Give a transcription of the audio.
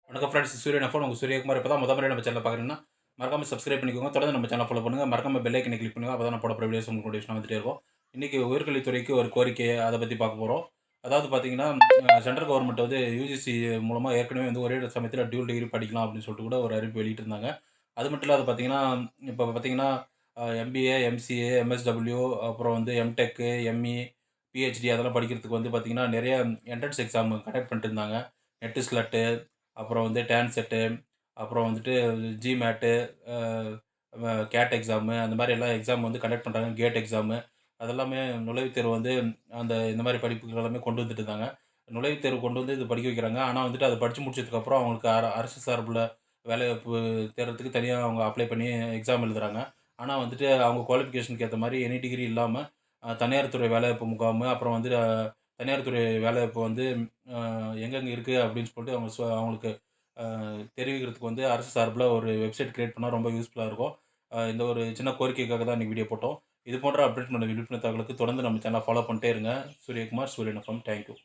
வணக்கம் ஃப்ரெண்ட்ஸ். சூரியன் எஃப்எம் உங்க சூரியகுமார். இப்ப தான் முறையா நம்ம சேனல பார்க்குறீங்கன்னா, மறக்காம சப்ஸ்கிரைப் பண்ணிக்கோங்க. தொடர்ந்து நம்ம சேனல ஃபாலோ பண்ணுங்க. மறக்காம பெல் ஐக்கன கிளிக் பண்ணுங்க. அப்பதான் நான் போடக்கூடிய வீடியோஸ் உங்களுக்கு நோட்டிஃபிகேஷன் வந்துட்டே இருக்கும். இன்னைக்கு உயர்கல்வித்துறைக்கு ஒரு கோரிக்கை அத பத்தி பார்க்க போறோம். அதாவது பார்த்தீங்கன்னா, சென்ட்ரல் கவர்ன்மெண்ட் வந்து யுஜிசி மூலமா ஏற்கனவே வந்து ஒரே சமயத்தில டியூல் டிகிரி படிக்கலாம் அப்படின்னு சொல்லிட்டு கூட ஒரு அறிவிப்பு வெளியிட்டிருந்தாங்க. அது மட்டும் இல்லாத பார்த்தீங்கன்னா, இப்ப பார்த்தீங்கன்னா, எம்பிஏ, எம்சிஏ, எம்எஸ்டபிள்யூ அப்புறம் வந்து எம்டெக், எம்இ, பிஹெச்டி அதெல்லாம் படிக்கிறதுக்கு வந்து பார்த்தீங்கன்னா, நெறைய என்ட்ரன்ஸ் எக்ஸாம் கண்டக்ட் பண்ணிட்டு இருந்தாங்க. நெட் ஸ்லட் அப்புறம் வந்து டான்செட்டு, அப்புறம் வந்துட்டு ஜிமேட்டு, அ வ கேட் எக்ஸாமு அந்த மாரி எல்லா எக்ஸாம் வந்து கண்டக்ட் பண்றாங்க. கேட் எக்ஸாமு அதெல்லாமே நுழைவுத் தேர்வு வந்து இந்த மாரி படிப்புகள் எல்லாமே கொண்டு வந்துட்டு இருந்தாங்க. நுழைவுத் தேர்வு கொண்டு வந்து இது படிக்க வைக்கிறாங்க. ஆனா வந்துட்டு அத படிச்சு முடிச்சதுக்கப்புறம் அவங்களுக்கு அரசு சார்புல வேலைவாய்ப்பு தேடுறதுக்கு தனியா அவங்க அப்ளை பண்ணி எக்ஸாம் எழுதுறாங்க. ஆனா வந்துட்டு அவங்க குவாலிஃபிகேஷனுக்கு ஏத்த மாரி எனி டிகிரி இல்லாம தனியார் துறை வேலைவாய்ப்பு முகாமு, அப்புறம் வந்து தனியார் துறை வேலைவாய்ப்பு வந்து எங்கெங்க இருக்கு அப்படின்னு சொல்லிட்டு அவங்களுக்கு தெரிவிக்கிறதுக்கு வந்து அரசு சார்புல ஒரு வெப்சைட் கிரியேட் பண்ணா ரொம்ப யூஸ்ஃபுல்லா இருக்கும். இந்த ஒரு சின்ன கோரிக்கைக்காக தான் இன்னைக்கு வீடியோ போட்டோம். இது போன்ற அப்டேட் பண்ண விழிப்புணர்வு தகவலுக்கு தொடர்ந்து நம்ம சேனல ஃபாலோ பண்ணிட்டே இருங்க. சூரியகுமார், சூரியன் எஃப்எம். Thank you.